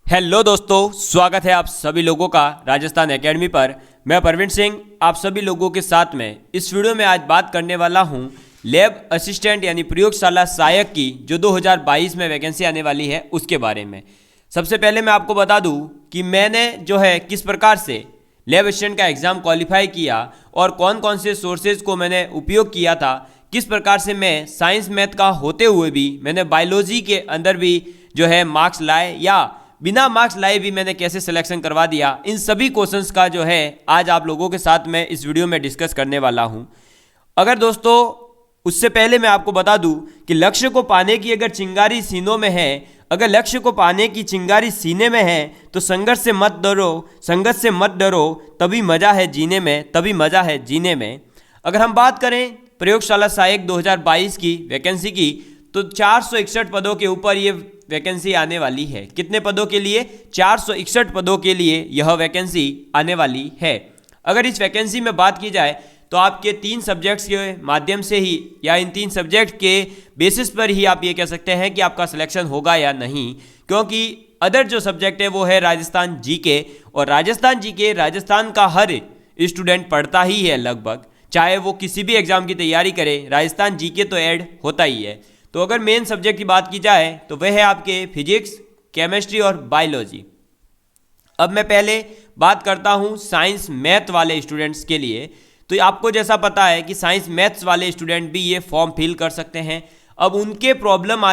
Hello दोस्तों, स्वागत है आप सभी लोगों का राजस्थान एकेडमी पर। मैं परवीन सिंह आप सभी लोगों के साथ में इस वीडियो में आज बात करने वाला हूं लैब असिस्टेंट यानी प्रयोगशाला सहायक की जो 2022 में वैकेंसी आने वाली है उसके बारे में। सबसे पहले मैं आपको बता दूं कि मैंने जो है किस प्रकार से लैब असिस्टेंट का एग्ज़ाम क्वालिफाई किया और कौन कौन से सोर्सेज को मैंने उपयोग किया था, किस प्रकार से मैं साइंस मैथ का होते हुए भी मैंने बायोलॉजी के अंदर भी जो है मार्क्स लाए या बिना मार्क्स लाए भी मैंने कैसे सिलेक्शन करवा दिया। इन सभी क्वेश्चंस का जो है आज आप लोगों के साथ मैं इस वीडियो में डिस्कस करने वाला हूं। अगर दोस्तों उससे पहले मैं आपको बता दूं कि लक्ष्य को पाने की अगर चिंगारी सीनों में है, अगर लक्ष्य को पाने की चिंगारी सीने में है तो संघर्ष से मत डरो, तभी मजा है जीने में, तभी मजा है जीने में। अगर हम बात करें प्रयोगशाला सहायक 2022 की वैकेंसी की तो 461 पदों के ऊपर ये वैकेंसी आने वाली है। कितने पदों के लिए? 461 पदों के लिए यह वैकेंसी आने वाली है। अगर इस वैकेंसी में बात की जाए तो आपके 3 सब्जेक्ट्स के माध्यम से ही या इन 3 सब्जेक्ट के बेसिस पर ही आप ये कह सकते हैं कि आपका सिलेक्शन होगा या नहीं, क्योंकि अदर जो सब्जेक्ट है वो है राजस्थान जीके, और राजस्थान का हर स्टूडेंट पढ़ता ही है लगभग, चाहे वो किसी भी एग्जाम की तैयारी करे, राजस्थान जीके तो ऐड होता ही है। तो अगर मेन सब्जेक्ट की बात की जाए तो वह है आपके फिजिक्स, केमिस्ट्री और बायोलॉजी। अब मैं पहले बात करता हूं साइंस मैथ वाले स्टूडेंट्स के लिए। तो आपको जैसा पता है कि साइंस मैथ्स वाले स्टूडेंट भी ये फॉर्म फिल कर सकते हैं। अब उनको प्रॉब्लम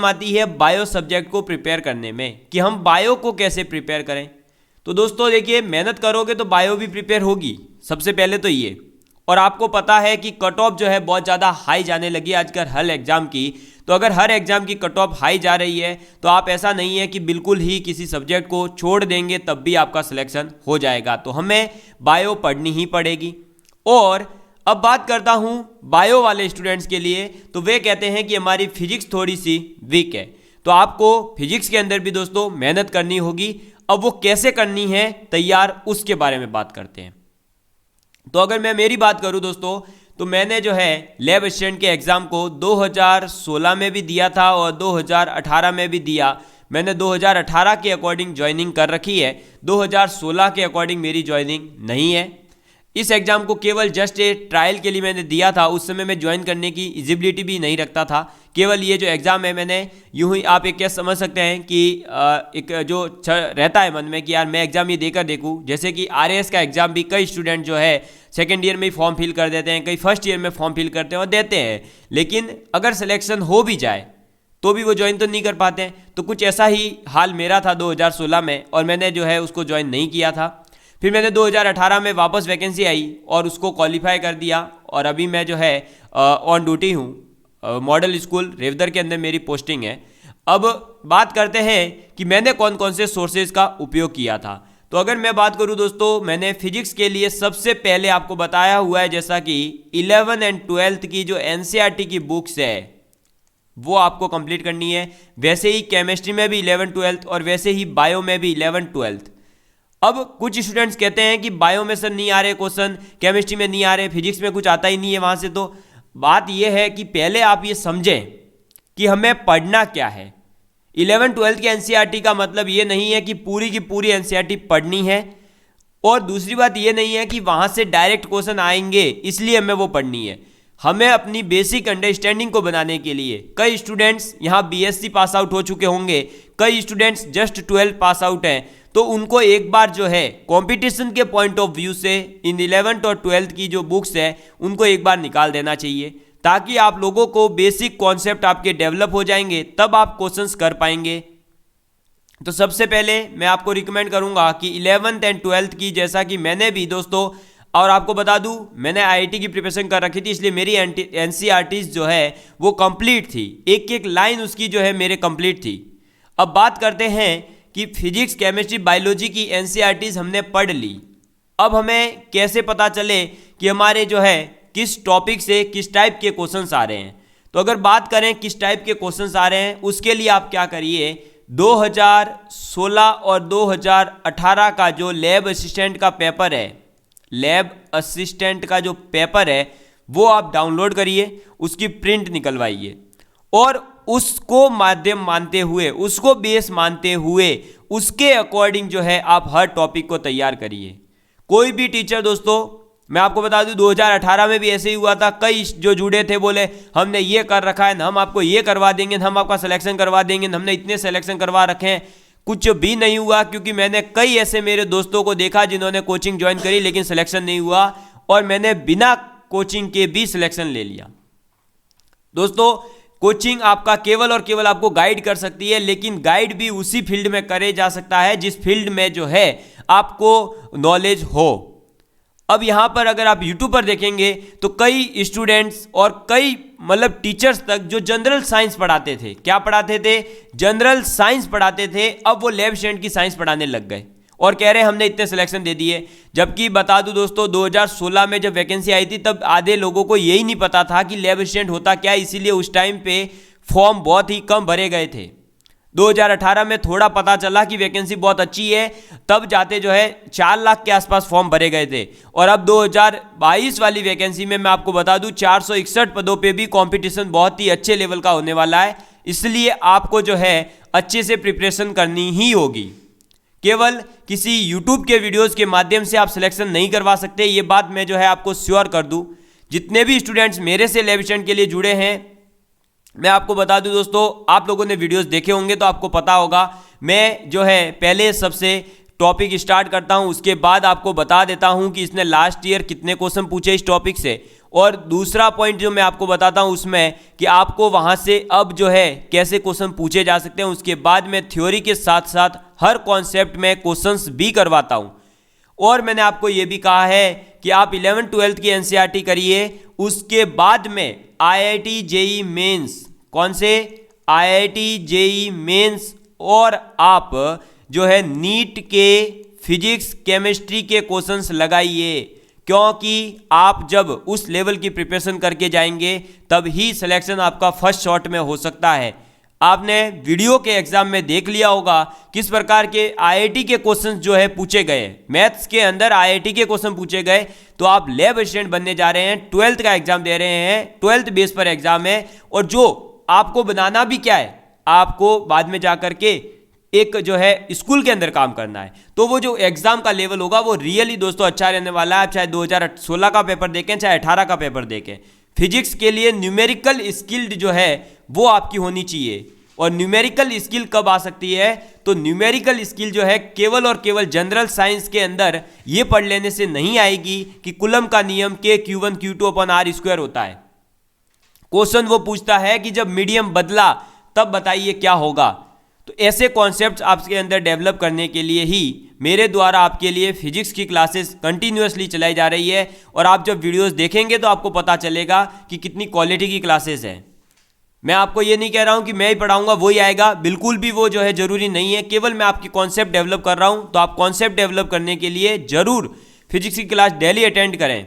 आती है बायो सब्जेक्ट को प्रिपेयर करने में कि हम बायो को कैसे प्रिपेयर करें। तो दोस्तों देखिए, मेहनत करोगे तो बायो भी प्रिपेयर होगी, सबसे पहले तो ये। और आपको पता है कि कट ऑफ जो है बहुत ज़्यादा हाई जाने लगी आजकल हर एग्ज़ाम की। तो अगर हर एग्ज़ाम की कट ऑफ हाई जा रही है तो आप ऐसा नहीं है कि बिल्कुल ही किसी सब्जेक्ट को छोड़ देंगे तब भी आपका सिलेक्शन हो जाएगा। तो हमें बायो पढ़नी ही पड़ेगी। और अब बात करता हूँ बायो वाले स्टूडेंट्स के लिए, तो वे कहते हैं कि हमारी फिजिक्स थोड़ी सी वीक है। तो आपको फिजिक्स के अंदर भी दोस्तों मेहनत करनी होगी। अब वो कैसे करनी है तैयार, उसके बारे में बात करते हैं। तो अगर मैं मेरी बात करूं दोस्तों, तो मैंने जो है लैब असिस्टेंट के एग्ज़ाम को 2016 में भी दिया था और 2018 में भी दिया। मैंने 2018 के अकॉर्डिंग ज्वाइनिंग कर रखी है, 2016 के अकॉर्डिंग मेरी ज्वाइनिंग नहीं है। इस एग्ज़ाम को केवल जस्ट ए ट्रायल के लिए मैंने दिया था। उस समय मैं ज्वाइन करने की इजिबिलिटी भी नहीं रखता था। केवल ये जो एग्ज़ाम है मैंने यूं ही, आप एक क्या समझ सकते हैं कि एक जो रहता है मन में कि यार मैं एग्ज़ाम ये देकर देखूं। जैसे कि आरएएस का एग्ज़ाम भी कई स्टूडेंट जो है सेकेंड ईयर में ही फॉर्म फिल कर देते हैं, कई फर्स्ट ईयर में फॉर्म फिल करते हैं और देते हैं, लेकिन अगर सिलेक्शन हो भी जाए तो भी वो ज्वाइन तो नहीं कर पाते हैं। तो कुछ ऐसा ही हाल मेरा था 2016 में, और मैंने जो है उसको ज्वाइन नहीं किया था। फिर मैंने 2018 में वापस वैकेंसी आई और उसको क्वालिफाई कर दिया, और अभी मैं जो है ऑन ड्यूटी हूँ। मॉडल स्कूल रेवदर के अंदर मेरी पोस्टिंग है। अब बात करते हैं कि मैंने कौन कौन से सोर्सेज का उपयोग किया था। तो अगर मैं बात करूं दोस्तों, मैंने फिजिक्स के लिए सबसे पहले आपको बताया हुआ है जैसा कि 11 एंड 12th की जो एनसीईआरटी की बुक्स है वो आपको कंप्लीट करनी है। वैसे ही केमिस्ट्री में भी 11 12 और वैसे ही बायो में भी 11 12। अब कुछ स्टूडेंट्स कहते हैं कि बायो में सर नहीं आ रहे क्वेश्चन, केमिस्ट्री में नहीं आ रहे, फिजिक्स में कुछ आता ही नहीं है वहाँ से। तो बात यह है कि पहले आप ये समझें कि हमें पढ़ना क्या है। 11 12 की एनसीईआरटी का मतलब ये नहीं है कि पूरी की पूरी एनसीईआरटी पढ़नी है, और दूसरी बात ये नहीं है कि वहाँ से डायरेक्ट क्वेश्चन आएंगे इसलिए हमें वो पढ़नी है। हमें अपनी बेसिक अंडरस्टैंडिंग को बनाने के लिए, कई स्टूडेंट्स यहाँ बीएससी पास आउट हो चुके होंगे, कई स्टूडेंट्स जस्ट 12 पास आउट हैं, तो उनको एक बार जो है कंपटीशन के पॉइंट ऑफ व्यू से इन 11th और 12th की जो बुक्स है उनको एक बार निकाल देना चाहिए, ताकि आप लोगों को बेसिक कॉन्सेप्ट आपके डेवलप हो जाएंगे, तब आप क्वेश्चंस कर पाएंगे। तो सबसे पहले मैं आपको रिकमेंड करूंगा कि 11th एंड 12th की, जैसा कि मैंने भी दोस्तों, और आपको बता दूं मैंने आईआईटी की प्रिपरेशन कर रखी थी, इसलिए मेरी एनसीईआरटीज जो है वो कंप्लीट थी, एक एक लाइन उसकी जो है मेरे कंप्लीट थी। अब बात करते हैं कि फिजिक्स, केमिस्ट्री, बायोलॉजी की एनसीईआरटीज हमने पढ़ ली। अब हमें कैसे पता चले कि हमारे जो है किस टॉपिक से किस टाइप के क्वेश्चंस आ रहे हैं। तो अगर बात करें किस टाइप के क्वेश्चंस आ रहे हैं, उसके लिए आप क्या करिए, 2016 और 2018 का जो लैब असिस्टेंट का पेपर है, लैब असिस्टेंट का जो पेपर है वो आप डाउनलोड करिए, उसकी प्रिंट निकलवाइए और उसको माध्यम मानते हुए, उसको बेस मानते हुए, उसके अकॉर्डिंग जो है आप हर टॉपिक को तैयार करिए। कोई भी टीचर दोस्तों, मैं आपको बता दूं 2018 में भी ऐसे ही हुआ था। कई जो जुड़े थे बोले हमने ये कर रखा है, हम आपको ये करवा देंगे, हम आपका सिलेक्शन करवा देंगे, हमने इतने सिलेक्शन करवा रखे हैं। कुछ भी नहीं हुआ, क्योंकि मैंने कई ऐसे मेरे दोस्तों को देखा जिन्होंने कोचिंग ज्वाइन करी लेकिन सिलेक्शन नहीं हुआ, और मैंने बिना कोचिंग के भी सिलेक्शन ले लिया। दोस्तों, कोचिंग आपका केवल और केवल आपको गाइड कर सकती है, लेकिन गाइड भी उसी फील्ड में करे जा सकता है जिस फील्ड में जो है आपको नॉलेज हो। अब यहां पर अगर आप YouTube पर देखेंगे तो कई स्टूडेंट्स और कई मतलब टीचर्स तक जो जनरल साइंस पढ़ाते थे, क्या पढ़ाते थे? जनरल साइंस पढ़ाते थे। अब वो लैब स्टूडेंट की साइंस पढ़ाने लग गए और कह रहे हैं हमने इतने सिलेक्शन दे दिए। जबकि बता दूं दोस्तों, 2016 में जब वैकेंसी आई थी तब आधे लोगों को यही नहीं पता था कि लैब स्टूडेंट होता क्या, इसीलिए उस टाइम पे फॉर्म बहुत ही कम भरे गए थे। 2018 में थोड़ा पता चला कि वैकेंसी बहुत अच्छी है, तब जाते जो है 4 लाख के आसपास फॉर्म भरे गए थे। और अब 2022 वाली वैकेंसी में मैं आपको बता दूं 461 पदों पे भी कंपटीशन बहुत ही अच्छे लेवल का होने वाला है। इसलिए आपको जो है अच्छे से प्रिपरेशन करनी ही होगी। केवल किसी YouTube के वीडियोस के माध्यम से आप सिलेक्शन नहीं करवा सकते, ये बात मैं जो है आपको श्योर कर दूं। जितने भी स्टूडेंट्स मेरे से लैब स्टूडेंट के लिए जुड़े हैं, मैं आपको बता दूं दोस्तों, आप लोगों ने वीडियोस देखे होंगे तो आपको पता होगा। मैं जो है पहले सबसे टॉपिक स्टार्ट करता हूं, उसके बाद आपको बता देता हूं कि इसने लास्ट ईयर कितने क्वेश्चन पूछे इस टॉपिक से, और दूसरा पॉइंट जो मैं आपको बताता हूं उसमें कि आपको वहां से अब जो है कैसे क्वेश्चन पूछे जा सकते हैं। उसके बाद मैं थ्योरी के साथ साथ हर कॉन्सेप्ट में क्वेश्चंस भी करवाता हूं। और मैंने आपको यह भी कहा है कि आप 11th-12th की NCERT करिए, उसके बाद में IIT JEE मेंस, कौन से? IIT JEE मेंस, और आप जो है नीट के फिजिक्स केमिस्ट्री के क्वेश्चंस लगाइए, क्योंकि आप जब उस लेवल की प्रिपरेशन करके जाएंगे तब ही सिलेक्शन आपका फर्स्ट शॉट में हो सकता है। आपने वीडियो के एग्जाम में देख लिया होगा किस प्रकार के IIT के क्वेश्चंस जो है पूछे गए। मैथ्स के अंदर IIT के क्वेश्चन पूछे गए, तो आप लैब असिस्टेंट बनने जा रहे हैं, 12th का एग्जाम दे रहे हैं, 12th बेस पर एग्जाम है। और जो आपको बनाना भी क्या है, आपको बाद में जाकर के एक जो है स्कूल के अंदर काम करना है। तो वो जो एग्जाम का लेवल होगा वो रियली दोस्तों अच्छा रहने वाला है। चाहे 2016 का पेपर देखें, चाहे 18 का पेपर देखें, फिजिक्स के लिए न्यूमेरिकल स्किल्ड जो है वो आपकी होनी चाहिए। और न्यूमेरिकल स्किल कब आ सकती है? तो न्यूमेरिकल स्किल जो है केवल और केवल जनरल साइंस के अंदर ये पढ़ लेने से नहीं आएगी कि कुलम का नियम के Q1 Q2 अपन R² होता है। क्वेश्चन वो पूछता है कि जब मीडियम बदला तब बताइए क्या होगा। तो ऐसे कॉन्सेप्ट्स आपके अंदर डेवलप करने के लिए ही मेरे द्वारा आपके लिए फिजिक्स की क्लासेस कंटिन्यूअसली चलाई जा रही है। और आप जब वीडियोस देखेंगे तो आपको पता चलेगा कि कितनी क्वालिटी की क्लासेस हैं। मैं आपको ये नहीं कह रहा हूं कि मैं ही पढ़ाऊंगा वही आएगा, बिल्कुल भी वो जो है जरूरी नहीं है। केवल मैं आपकी कॉन्सेप्ट डेवलप कर रहा हूं, तो आप कॉन्सेप्ट डेवलप करने के लिए जरूर फिजिक्स की क्लास डेली अटेंड करें,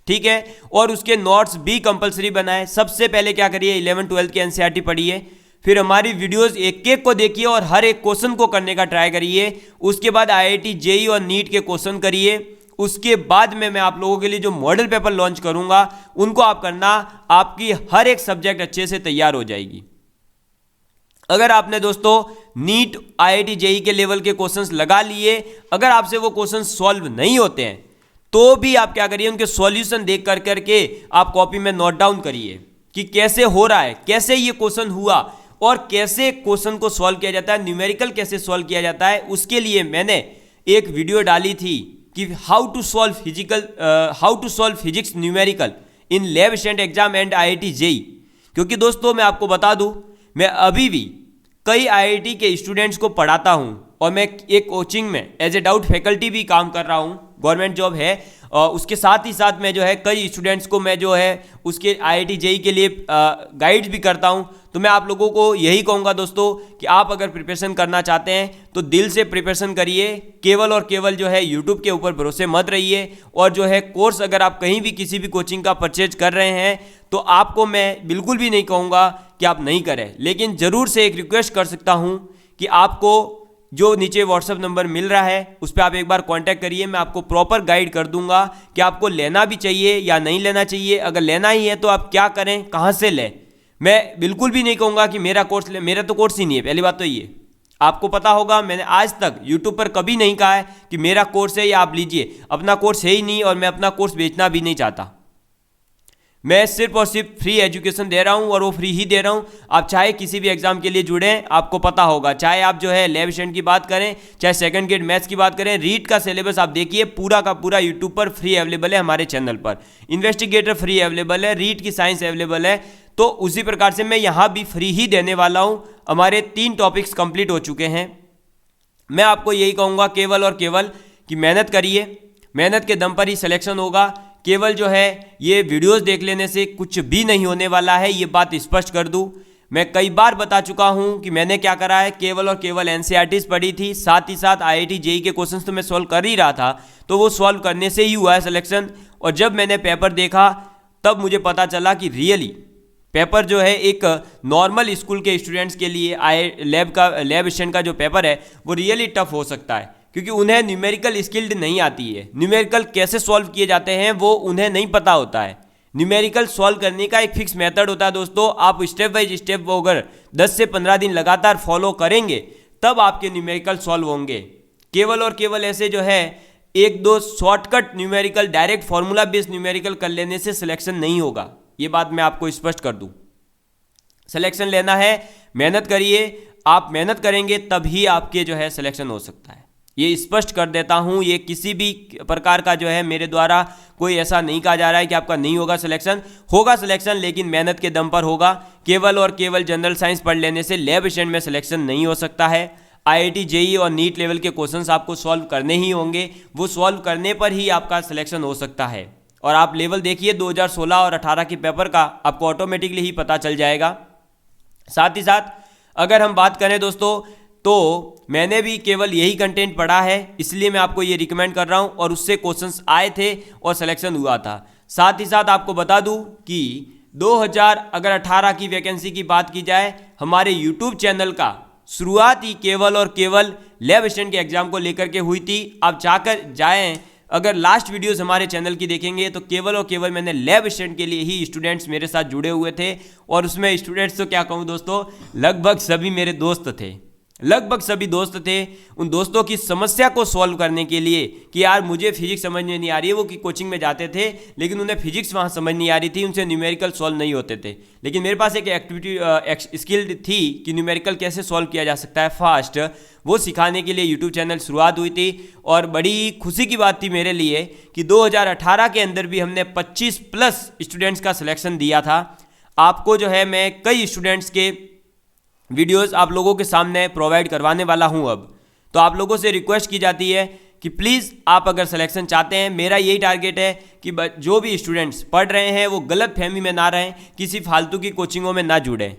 ठीक है। और उसके नोट्स भी कंपलसरी बनाएं। सबसे पहले क्या करिए, 11th-12th की NCERT पढ़िए, फिर हमारी वीडियोस एक एक को देखिए और हर एक क्वेश्चन को करने का ट्राई करिए। उसके बाद IIT JEE और नीट के क्वेश्चन करिए। उसके बाद में मैं आप लोगों के लिए जो मॉडल पेपर लॉन्च करूंगा उनको आप करना, आपकी हर एक सब्जेक्ट अच्छे से तैयार हो जाएगी। अगर आपने दोस्तों नीट IIT JEE के लेवल के क्वेश्चंस लगा लिए, अगर आपसे वो क्वेश्चंस सॉल्व नहीं होते हैं तो भी आप क्या करिए, उनके सॉल्यूशन देख कर करके आप कॉपी में नोट डाउन करिए कि कैसे हो रहा है, कैसे ये क्वेश्चन हुआ और कैसे क्वेश्चन को सॉल्व किया जाता है, न्यूमेरिकल कैसे सॉल्व किया जाता है। उसके लिए मैंने एक वीडियो डाली थी कि how to solve physics numerical in lab assistant exam and IIT JEE। क्योंकि दोस्तों मैं आपको बता दूं, मैं अभी भी कई IIT के स्टूडेंट्स को पढ़ाता हूं और मैं एक कोचिंग में एज ए डाउट फैकल्टी भी काम कर रहा हूं, गवर्नमेंट जॉब है। उसके साथ ही साथ मैं जो है कई स्टूडेंट्स को मैं जो है उसके IIT JEE के लिए गाइड भी करता हूं। तो मैं आप लोगों को यही कहूँगा दोस्तों कि आप अगर प्रिपरेशन करना चाहते हैं तो दिल से प्रिपरेशन करिए, केवल और केवल जो है यूट्यूब के ऊपर भरोसे मत रहिए। और जो है कोर्स अगर आप कहीं भी किसी भी कोचिंग का परचेज कर रहे हैं तो आपको मैं बिल्कुल भी नहीं कहूँगा कि आप नहीं करें, लेकिन ज़रूर से एक रिक्वेस्ट कर सकता हूँ कि आपको जो नीचे व्हाट्सएप नंबर मिल रहा है उस पर आप एक बार कांटेक्ट करिए। मैं आपको प्रॉपर गाइड कर दूंगा कि आपको लेना भी चाहिए या नहीं लेना चाहिए। अगर लेना ही है तो आप क्या करें, कहाँ से लें। मैं बिल्कुल भी नहीं कहूँगा कि मेरा कोर्स ले, मेरा तो कोर्स ही नहीं है। पहली बात तो ये आपको पता होगा, मैंने आज तक YouTube पर कभी नहीं कहा है कि मेरा कोर्स है या आप लीजिए, अपना कोर्स है ही नहीं और मैं अपना कोर्स बेचना भी नहीं चाहता। मैं सिर्फ और सिर्फ फ्री एजुकेशन दे रहा हूं और वो फ्री ही दे रहा हूं। आप चाहे किसी भी एग्जाम के लिए जुड़ें, आपको पता होगा, चाहे आप जो है लैब एशिएंट की बात करें, चाहे सेकंड ग्रेड मैथ्स की बात करें, रीट का सिलेबस आप देखिए पूरा का पूरा यूट्यूब पर फ्री अवेलेबल है हमारे चैनल पर। इन्वेस्टिगेटर फ्री अवेलेबल है, रीट की साइंस अवेलेबल है। तो उसी प्रकार से मैं यहाँ भी फ्री ही देने वाला हूँ। हमारे 3 टॉपिक्स कंप्लीट हो चुके हैं। मैं आपको यही कहूँगा केवल और केवल कि मेहनत करिए, मेहनत के दम पर ही सिलेक्शन होगा। केवल जो है ये वीडियोस देख लेने से कुछ भी नहीं होने वाला है, ये बात स्पष्ट कर दूं। मैं कई बार बता चुका हूं कि मैंने क्या करा है, केवल और केवल एनसीईआरटीज पढ़ी थी, साथ ही साथ आईआईटी जेईई के क्वेश्चंस तो मैं सॉल्व कर ही रहा था, तो वो सॉल्व करने से ही हुआ है सिलेक्शन। और जब मैंने पेपर देखा तब मुझे पता चला कि रियली पेपर जो है एक नॉर्मल स्कूल के स्टूडेंट्स के लिए लैब एशिएंट का जो पेपर है वो रियली टफ हो सकता है, क्योंकि उन्हें न्यूमेरिकल स्किल्ड नहीं आती है। न्यूमेरिकल कैसे सॉल्व किए जाते हैं वो उन्हें नहीं पता होता है। न्यूमेरिकल सॉल्व करने का एक फिक्स मेथड होता है दोस्तों। आप स्टेप बाय स्टेप वो अगर 10 से 15 दिन लगातार फॉलो करेंगे तब आपके न्यूमेरिकल सॉल्व होंगे। केवल और केवल ऐसे जो है 1-2 shortcut numerical, direct formula based numerical कर लेने से सिलेक्शन नहीं होगा। ये बात मैं आपको स्पष्ट कर दूं। सिलेक्शन लेना है, मेहनत करिए, आप मेहनत करेंगे तभी आपके जो है सिलेक्शन हो सकता है। ये स्पष्ट कर देता हूं, ये किसी भी प्रकार का जो है मेरे द्वारा कोई ऐसा नहीं कहा जा रहा है कि आपका नहीं होगा सिलेक्शन। होगा सिलेक्शन, लेकिन मेहनत के दम पर होगा। केवल और केवल जनरल साइंस पढ़ लेने से लैब एशिएंट में सिलेक्शन नहीं हो सकता है। आईआईटी जेईई और नीट लेवल के क्वेश्चंस आपको सॉल्व करने ही होंगे, वो सॉल्व करने पर ही आपका सिलेक्शन हो सकता है। और आप लेवल देखिए 2016 और 18 के पेपर का, आपको ऑटोमेटिकली ही पता चल जाएगा। साथ ही साथ अगर हम बात करें दोस्तों, तो मैंने भी केवल यही कंटेंट पढ़ा है, इसलिए मैं आपको ये रिकमेंड कर रहा हूँ, और उससे क्वेश्चंस आए थे और सिलेक्शन हुआ था। साथ ही साथ आपको बता दूँ कि 2018 की वैकेंसी की बात की जाए, हमारे यूट्यूब चैनल का शुरुआत ही केवल और केवल लैब एशिएंट के एग्जाम को लेकर के हुई थी। आप जाएं, अगर लास्ट वीडियोस हमारे चैनल की देखेंगे तो केवल और केवल मैंने लैब एशिएंट के लिए ही स्टूडेंट्स मेरे साथ जुड़े हुए थे, और उसमें स्टूडेंट्स तो क्या कहूँ दोस्तों, लगभग सभी मेरे दोस्त थे, लगभग सभी दोस्त थे। उन दोस्तों की समस्या को सॉल्व करने के लिए कि यार मुझे फिजिक्स समझ में नहीं आ रही है, वो कि कोचिंग में जाते थे लेकिन उन्हें फिजिक्स वहाँ समझ नहीं आ रही थी, उनसे न्यूमेरिकल सॉल्व नहीं होते थे। लेकिन मेरे पास एक एक्टिविटी स्किल थी कि न्यूमेरिकल कैसे सॉल्व किया जा सकता है फास्ट, वो सिखाने के लिए यूट्यूब चैनल शुरुआत हुई थी। और बड़ी खुशी की बात थी मेरे लिए कि 2018 के अंदर भी हमने 25+ स्टूडेंट्स का सिलेक्शन दिया था। आपको जो है मैं कई स्टूडेंट्स के वीडियोस आप लोगों के सामने प्रोवाइड करवाने वाला हूं अब। तो आप लोगों से रिक्वेस्ट की जाती है कि प्लीज़ आप अगर सिलेक्शन चाहते हैं, मेरा यही टारगेट है कि जो भी स्टूडेंट्स पढ़ रहे हैं वो गलत फहमी में ना रहें, किसी फालतू की कोचिंगों में ना जुड़ें।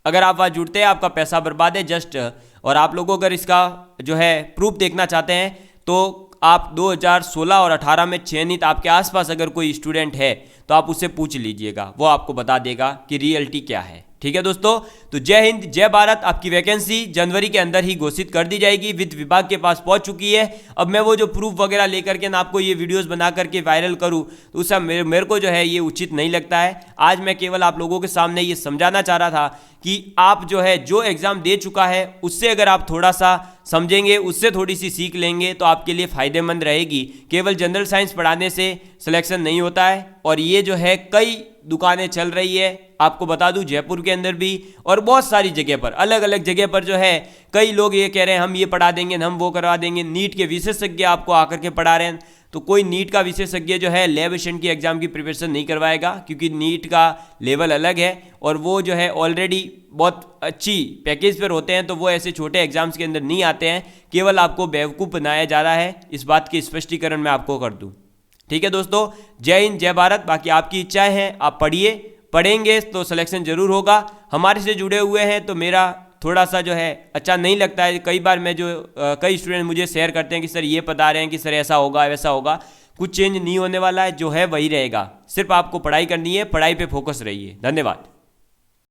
अगर आप वहाँ जुड़ते हैं आपका पैसा बर्बाद है जस्ट। और आप लोगों अगर इसका जो है प्रूफ देखना चाहते हैं तो आप 2016 और 18 में चयनित आपके आसपास अगर कोई स्टूडेंट है तो आप उससे पूछ लीजिएगा, वो आपको बता देगा कि रियलिटी क्या है। ठीक है दोस्तों, तो जय हिंद जय भारत। आपकी वैकेंसी जनवरी के अंदर ही घोषित कर दी जाएगी, वित्त विभाग के पास पहुंच चुकी है। अब मैं वो जो प्रूफ वगैरह लेकर के ना आपको ये वीडियोस बना करके वायरल करूं तो उससे मेरे को जो है ये उचित नहीं लगता है। आज मैं केवल आप लोगों के सामने ये समझाना चाह रहा था कि आप जो है जो एग्ज़ाम दे चुका है उससे अगर आप थोड़ा सा समझेंगे, उससे थोड़ी सी सीख लेंगे तो आपके लिए फ़ायदेमंद रहेगी। केवल जनरल साइंस पढ़ाने से सिलेक्शन नहीं होता है, और ये जो है कई दुकानें चल रही है, आपको बता दूं जयपुर के अंदर भी और बहुत सारी जगह पर, अलग अलग जगह पर जो है कई लोग ये कह रहे हैं हम ये पढ़ा देंगे, हम वो करवा देंगे, नीट के विशेषज्ञ आपको आकर के पढ़ा रहे हैं। तो कोई नीट का विशेषज्ञ जो है लैब एशिएंट की एग्जाम की प्रिपरेशन नहीं करवाएगा, क्योंकि नीट का लेवल अलग है और वो जो है ऑलरेडी बहुत अच्छी पैकेज पर होते हैं, तो वो ऐसे छोटे एग्जाम्स के अंदर नहीं आते हैं। केवल आपको बेवकूफ़ बनाया जा रहा है, इस बात की स्पष्टीकरण मैं आपको कर दूं। ठीक है दोस्तों, जय हिंद जय भारत। बाकी आपकी इच्छाएं हैं, आप पढ़ेंगे तो सिलेक्शन जरूर होगा। हमारे से जुड़े हुए हैं तो मेरा थोड़ा सा जो है अच्छा नहीं लगता है। कई बार मैं जो कई स्टूडेंट मुझे शेयर करते हैं कि सर ये बता रहे हैं कि सर ऐसा होगा वैसा होगा, कुछ चेंज नहीं होने वाला है, जो है वही रहेगा। सिर्फ आपको पढ़ाई करनी है, पढ़ाई पे फोकस रहिए। धन्यवाद।